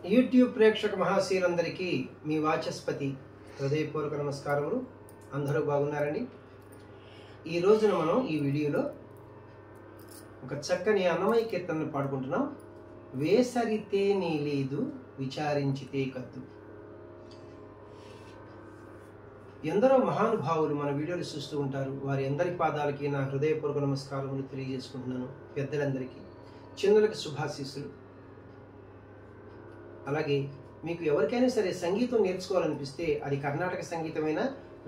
YouTube ప్రేక్షక మహాశీలందరికీ మీ వాచస్పతి హృదయపూర్వక నమస్కారములు. అందరూ బాగున్నారండి. ఈ రోజున మనం ఈ వీడియోలో ఒక చక్కని అన్నమయ్య కీర్తనను పాడుకుంటున్నాం. వేసరితే నీ లేదు విచారించితే కద్దు. ఎందరో మహానుభావులు మన వీడియోలు చూస్తూ ఉంటారు. వారి అందరి పాదాలకి నా హృదయపూర్వక నమస్కారములు తెలియజేసుకుంటున్నాను. పెద్దలందరికీ, చిన్నలకు శుభాశీస్సులు. అలాగే మీకు ఎవరికైనా సరే సంగీతం నేర్చుకోవాలనిపిస్తే అది కర్ణాటక సంగీతమైనా,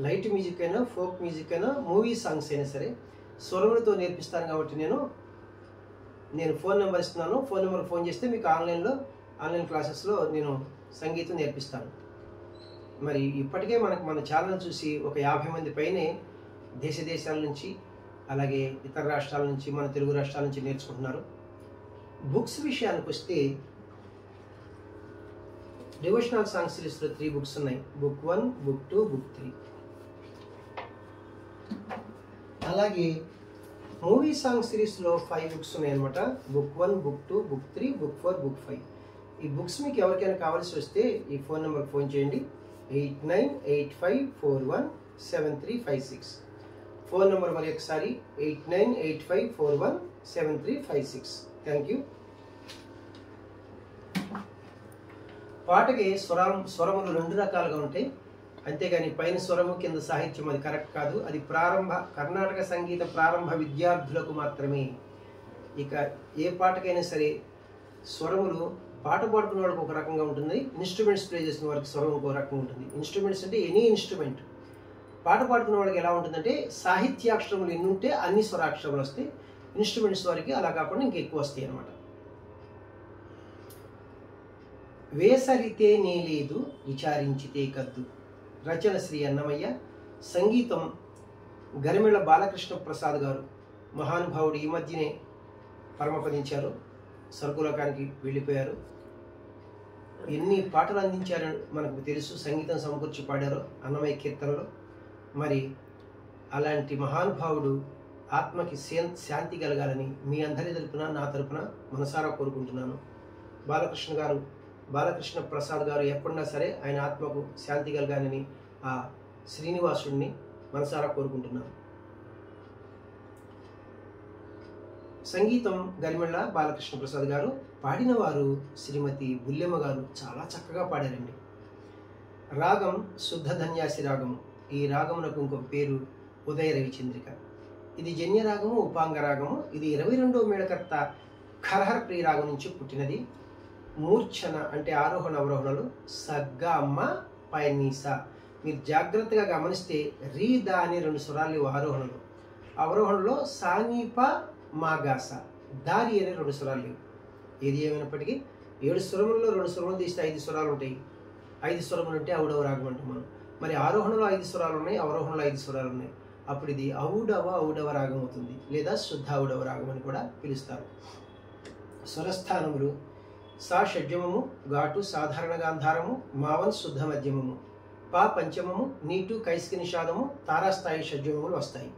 లైట్ మ్యూజిక్ అయినా, ఫోక్ మ్యూజిక్ అయినా, మూవీ సాంగ్స్ అయినా సరే స్వరములతో నేర్పిస్తాను. కాబట్టి నేను ఫోన్ నెంబర్ ఇస్తున్నాను. ఫోన్ నెంబర్ ఫోన్ చేస్తే మీకు ఆన్లైన్ క్లాసెస్లో నేను సంగీతం నేర్పిస్తాను. మరి ఇప్పటికే మన ఛానల్ చూసి ఒక 50 మంది పైనే దేశాల నుంచి, అలాగే ఇతర రాష్ట్రాల నుంచి, మన తెలుగు రాష్ట్రాల నుంచి నేర్చుకుంటున్నారు. బుక్స్ విషయానికి వస్తే డివోషనల్ సాంగ్ సిరీస్లో 3 బుక్స్ ఉన్నాయి. Book 1, book 2, book 3. అలాగే మూవీ సాంగ్ సిరీస్లో 5 బుక్స్ ఉన్నాయి అనమాట. Book 1, book 2, book 3, book 4, book 5. ఈ బుక్స్ మీకు ఎవరికైనా కావాల్సి వస్తే ఈ ఫోన్ నెంబర్కి ఫోన్ చేయండి. 8985417356. ఫోన్ నెంబర్ మరి ఒకసారి 8985417356. Thank you. పాటకి స్వరములు 2 రకాలుగా ఉంటాయి. అంతేగాని పైన స్వరము కింద సాహిత్యం అది కరెక్ట్ కాదు. అది కర్ణాటక సంగీత ప్రారంభ విద్యార్థులకు మాత్రమే. ఇక ఏ పాటకైనా సరే స్వరములు పాట పాడుకునే వాళ్ళకి ఒక రకంగా ఉంటుంది, ఇన్స్ట్రుమెంట్స్ ప్లే చేసిన వారికి స్వరం ఒక రకంగా ఉంటుంది. ఇన్స్ట్రుమెంట్స్ అంటే ఎనీ ఇన్స్ట్రుమెంట్. పాట పాడుకునే వాళ్ళకి ఎలా ఉంటుందంటే సాహిత్యాక్షరములు ఎన్ని ఉంటే అన్ని స్వరాక్షరములు వస్తాయి. ఇన్స్ట్రుమెంట్స్ వారికి అలా కాకుండా ఇంకెక్కువ వస్తాయి అన్నమాట. వేసరితే నీ లేదు విచారించితే కద్దు. రచన శ్రీ అన్నమయ్య. సంగీతం గరిమెళ్ళ బాలకృష్ణ ప్రసాద్ గారు. మహానుభావుడు ఈ మధ్యనే పరమపదించారు, స్వర్గలోకానికి వెళ్ళిపోయారు. ఎన్ని పాటలు అందించారని మనకు తెలుసు. సంగీతం సమకూర్చి పాడారు అన్నమయ్య కీర్తనలో. మరి అలాంటి మహానుభావుడు ఆత్మకి శాంతి కలగాలని మీ అందరి తరపున, నా తరపున మనసారా కోరుకుంటున్నాను. బాలకృష్ణ ప్రసాద్ గారు ఎప్పుడన్నా సరే ఆయన ఆత్మకు శాంతి కలగాలని ఆ శ్రీనివాసుడిని మనసారా కోరుకుంటున్నాను. సంగీతం గరిమెళ్ళ బాలకృష్ణ ప్రసాద్ గారు. పాడిన వారు శ్రీమతి బుల్లెమ్మ గారు. చాలా చక్కగా పాడారండి. రాగం శుద్ధ ధన్యాసి రాగము. ఈ రాగమునకు ఇంకొక పేరు ఉదయ రవిచంద్రిక. ఇది జన్య రాగము, ఉపాంగ రాగము. ఇది 22వ మేళకర్త ఖరహర ప్రియ రాగం నుంచి పుట్టినది. మూర్ఛన అంటే ఆరోహణ అవరోహణలు సగ్గ అమ్మ పైనీస. మీరు జాగ్రత్తగా గమనిస్తే రీ దా అనే 2 స్వరాలు ఆరోహణలు. అవరోహణలో సానీప మాగాస, దారి అనే 2 స్వరాలు లేవు. ఏది ఏమైనప్పటికీ 7 స్వరములలో 2 స్వరములు తీస్తే 5 స్వరాలు ఉంటాయి. 5 స్వరములు ఉంటే ఔడవ రాగం అంటాం మనం. మరి ఆరోహణలో 5 స్వరాలు ఉన్నాయి, అవరోహణలో 5 స్వరాలు ఉన్నాయి. అప్పుడు ఇది ఔడవ రాగం అవుతుంది, లేదా శుద్ధ ఔడవ రాగం అని కూడా పిలుస్తారు. స్వరస్థానములు సా షడ్జమము, ఘాటు సాధారణ గాంధారము, మావన్ శుద్ధ మధ్యమము, పా పంచమము, నీటు కైస్కి నిషాదము, తారాస్థాయి షడ్జమములు వస్తాయి.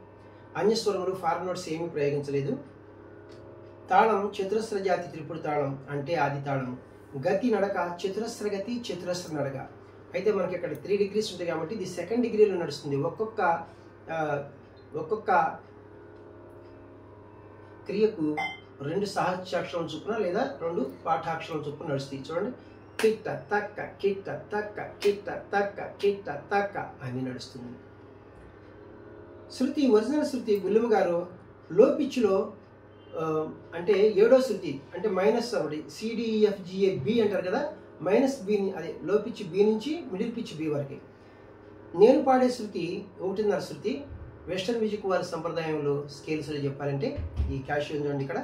అన్యస్వరములు ఫారెన్ నోట్స్ ఏమీ ప్రయోగించలేదు. తాళం చతురస్ర జాతి త్రిపుడు తాళం అంటే ఆది తాళము. గతి నడక చతురస్ర గతి, చతురస్ర నడక. అయితే మనకి ఇక్కడ 3 degrees ఉంటుంది కాబట్టి ఇది 2nd డిగ్రీలో నడుస్తుంది. ఒక్కొక్క క్రియకు 2 సాహిత్యాక్షరం చొప్పున లేదా 2 పాఠాక్షరం చొప్పున నడుస్తాయి. చూడండి, కిట్ట తక్క కిట్ట తక్క కిట్ట తక్క కిట్ట తక్క అని నడుస్తుంది. శృతి, ఒరిజినల్ శృతి బుల్లెమ్మ గారు లో పిచ్లో అంటే 7వ శృతి అంటే మైనస్ ఒకటి, CDEFGA అంటారు కదా, -B అదే లో పిచ్ B నుంచి మిడిల్ పిచ్ B వరకు. నేను పాడే శృతి 1.5 శృతి. వెస్టర్న్ మ్యూజిక్ వారి సంప్రదాయంలో స్కేల్స్లో చెప్పాలంటే ఈ క్యాషియో చూడండి, ఇక్కడ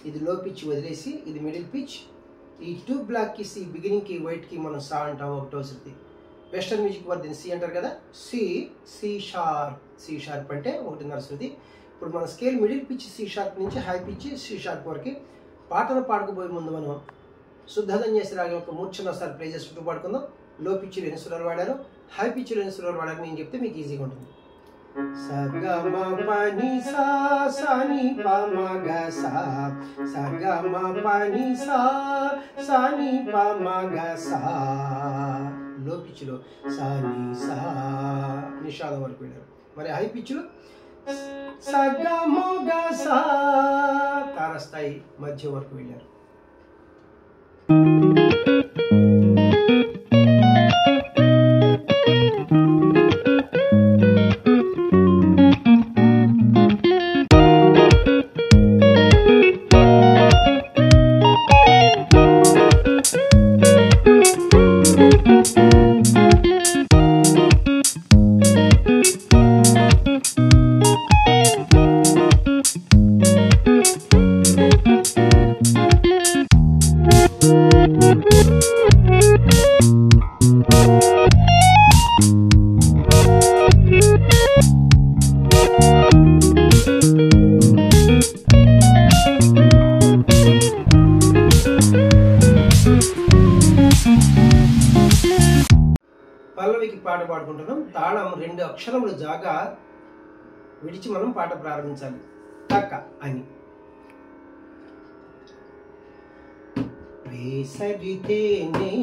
ఇది లో పిచ్ వదిలేసి ఇది మిడిల్ పిచ్. ఈ 2 బ్లాక్కి సి, బిగినింగ్కి వైట్కి మనం సా అంటాము 1వ శృతి. వెస్టర్న్ మ్యూజిక్ వారి దీన్ని సి అంటారు కదా, సి షార్ప్ అంటే 1.5 శృతి. ఇప్పుడు మన scale middle pitch C sharp నుంచి హై పిచ్ సి షార్ప్ వరకు. పాటలు పాడుకోబోయే ముందు మనం శుద్ధ ధన్యాసి రాగం యొక్క మూర్ఛన ఒకసారి ప్లే చేసుకుంటూ పాడుకుందాం. లో పిచ్లో ఎన్ని స్వరాలు వాడారు, హై పిచ్లో ఎన్ని స్వరాలు వాడారు నేను చెప్తే మీకు ఈజీగా ఉంటుంది. సగమ పని సా సని పమగ సా సగమ పని సా సని పమగ సా లో పిచ్చులో సని సా నిషాద వరకు వెళ్ళారు. మరి హై పిచ్చులో సగమ గ సా తారస్థాయి మధ్య వరకు వెళ్ళారు. పల్లవికి పాట పాడుకుంటున్నాం. తాళం 2 అక్షరములు జాగా విడిచి మనం పాట ప్రారంభించాలి. తక్క అని వేసరితేనే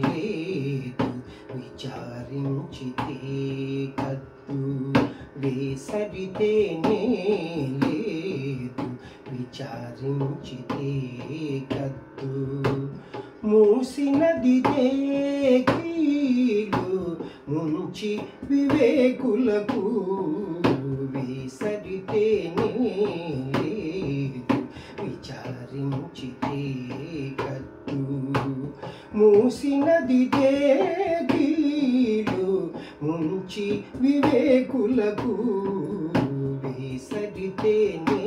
లేదు విచారించితే కద్దు, వేసరితేనే లేదు విచారించితే కద్దు, మూసినది కీలు ముంచి వివేకులకు, వేసరితేనే లేదు విచారించితే కద్దు, మూసినది కీలు ముంచి వివేకులకు, వేసరితేనే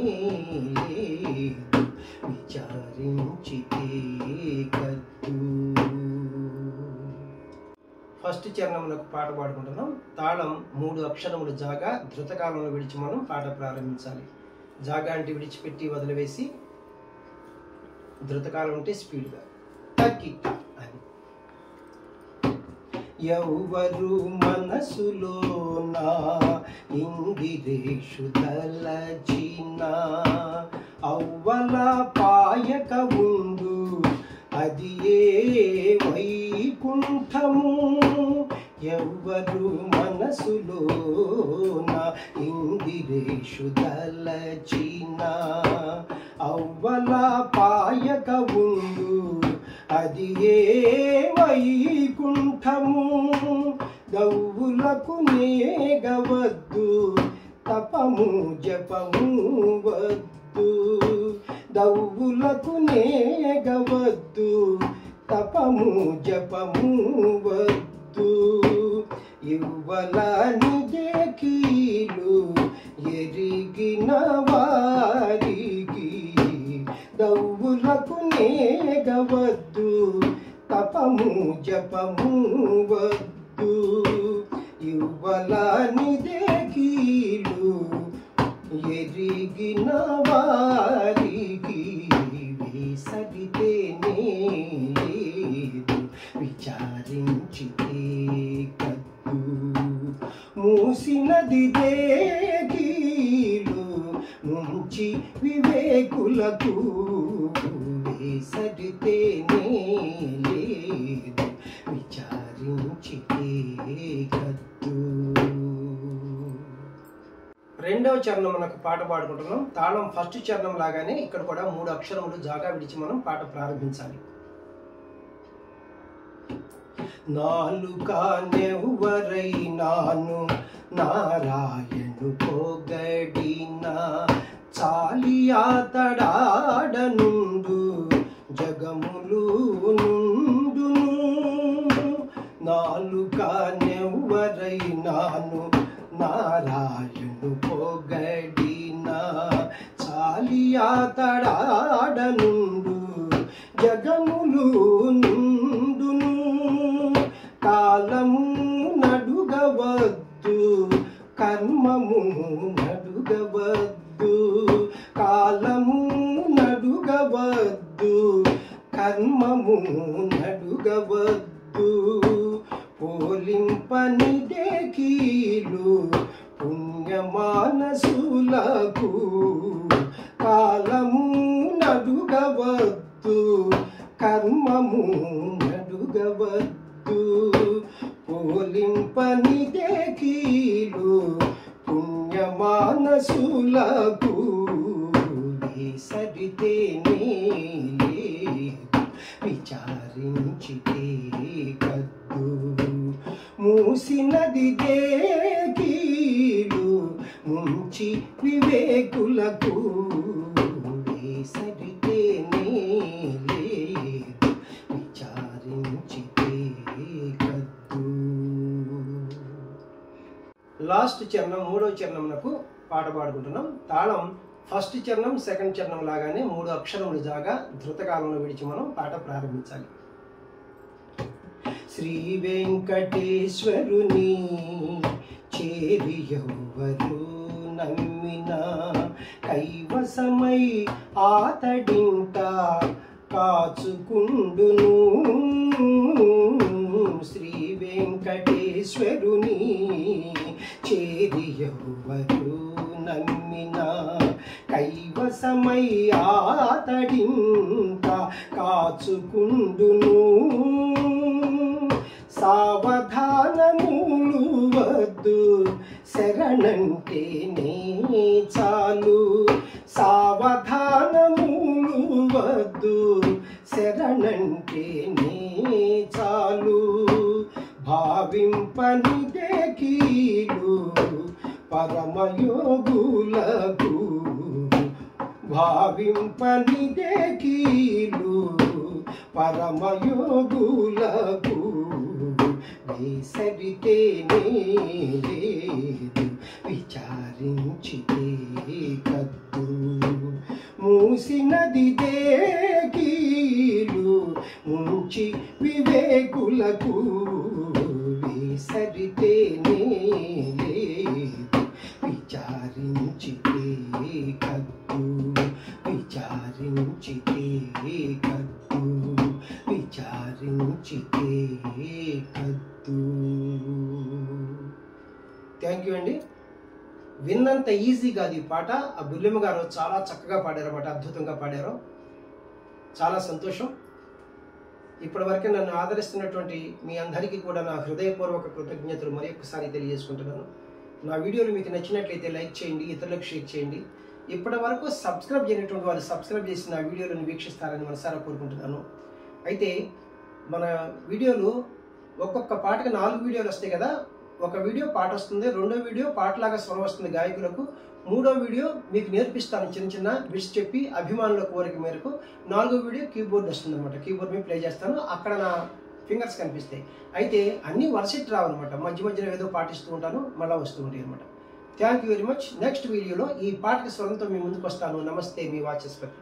లేదు విచారించితే కద్దు. ఫస్ట్ చరణములకు పాట పాడుకుంటున్నాం. తాళం 3 అక్షరములు జాగా ధృతకాలంలో విడిచి మనం పాట ప్రారంభించాలి. జాగా అంటే విడిచిపెట్టి వదిలివేసి, ధృతకాలం అంటే స్పీడ్గా తక్కిట అని. ఎవరు మనసులోన ఇంగిరేషు దలచిన, అవ్వల పాయక ఉండు అది ఏ వైకుంఠము, ఎవ్వరు మనసులోన ఇంగిరేషు దలచిన, అవ్వల పాయక ఉండు అది ఏ వైకుంఠము, గవ్వులకు నేగవద్దు తపము జపము వద్దు, దవ్వులకు నేగవద్దు తపము జపము వద్దు, ఇవ్వలానిదే కీలు ఎరిగిన వారికి, దవ్వులకు నేగవద్దు తపము జపము వద్దు, ఇవ్వలానిదే కీలు ఎరిగిన వారికి, వేసరితేనే లేదు విచారించితే కద్దు, మూసినది కీలు ముంచి వివేకులకు, వేసరితేనే లేదు విచారించితే కద్దు. రెండవ చరణం మనకు పాట పాడుకుంటున్నాం. తాళం ఫస్ట్ చరణం లాగానే ఇక్కడ కూడా 3 అక్షరములు జాగా విడిచి మనం పాట ప్రారంభించాలి. నాలుకానెవ్వరైనాను నారాయణు పొగడిన, చాలియాతడాడనుండు జగములు నుండును, నాలుకానెవ్వరైనాను నారాయణు పొగడిన, చాలియాతడాడనుండు జగములు నుండును, కాలము నడుగవద్దు కర్మము నడుగవద్దు, కాలము నడుగవద్దు కర్మము నడుగవద్దు, పోలింపనిదే కీలు పుణ్య పుణ్యమానసులకు కాలము నడుగవద్దు, కర్మము నడుగవద్దు. పోలింపనిదే కీలు పుణ్యమానసులకు, వేసరితేనే లేదు విచారించితే కద్దు. మూసినది కీలు ముంచి వివేకులకు, వేసరితేనే లేదు విచారించితే కద్దు. లాస్ట్ చరణం మూడవ చరణంకు పాట పాడుకుంటున్నాం. తాళం ఫస్ట్ చరణం సెకండ్ చరణం లాగానే 3 అక్షరములు జాగా ధృతకాలంలో విడిచి మనం పాట ప్రారంభించాలి. శ్రీ వెంకటేశ్వరుని చేరి ఎవ్వరు నమ్మినా, కైవసమై ఆతడింట కాచుకుండును. శ్రీ వెంకటేశ్వరుని చేరి ఎవ్వరు నమ్మినా, కైవసమై ఆతడింట కాచుకుండును. సావధానములు వద్దు శరణంటేనే చాలు, సావధానములు వద్దు శరణంటేనే చాలు. భావింపనిదే కీలు పరమయోగులకు, భావింపనిదే కీలు పరమయోగులకు, వేసరితేనే లేదు విచారించితే కద్దు. మూసినది కీలు ముంచి వివేకులకు, వేసరితేనే లేదు విచారించితే కద్దు. విచారించితే కద్దు, విచారించితే కద్దు. థ్యాంక్ యూ అండి. విన్నంత ఈజీ కాదు ఈ పాట. ఆ బుల్లెమ్మ గారు చాలా చక్కగా పాడారు అన్నమాట, అద్భుతంగా పాడారు. చాలా సంతోషం. ఇప్పటివరకు నన్ను ఆదరిస్తున్నటువంటి మీ అందరికీ కూడా నా హృదయపూర్వక కృతజ్ఞతలు మరి ఒక్కసారి తెలియజేసుకుంటున్నాను. నా వీడియోలు మీకు నచ్చినట్లయితే లైక్ చేయండి, ఇతరులకు షేర్ చేయండి. ఇప్పటి వరకు సబ్స్క్రైబ్ చేయనటువంటి వాళ్ళు సబ్స్క్రైబ్ చేసి నా వీడియోలను వీక్షిస్తారని మనసారా కోరుకుంటున్నాను. అయితే మన వీడియోలు ఒక్కొక్క పాటకి 4 వీడియోలు వస్తాయి కదా. ఒక వీడియో పాట వస్తుంది, రెండో వీడియో పాటలాగా స్వరం వస్తుంది గాయకులకు, మూడో వీడియో మీకు నేర్పిస్తాను చిన్న చిన్న బిట్స్ చెప్పి అభిమానుల కోరిక మేరకు, 4వ వీడియో కీబోర్డ్ వస్తుంది అనమాట. కీబోర్డ్ మీద ప్లే చేస్తాను, అక్కడ నా ఫింగర్స్ కనిపిస్తాయి. అయితే అన్నీ వరుసటి రావన్నమాట, మధ్య మధ్యలో ఏదో పాటిస్తూ ఉంటాను, మళ్ళీ వస్తూ ఉంటాయి అనమాట. Thank you very much. Next వీడియోలో ఈ పాటకి స్వరంతో మీ ముందుకు వస్తాను. నమస్తే, మీ వాచస్పతి.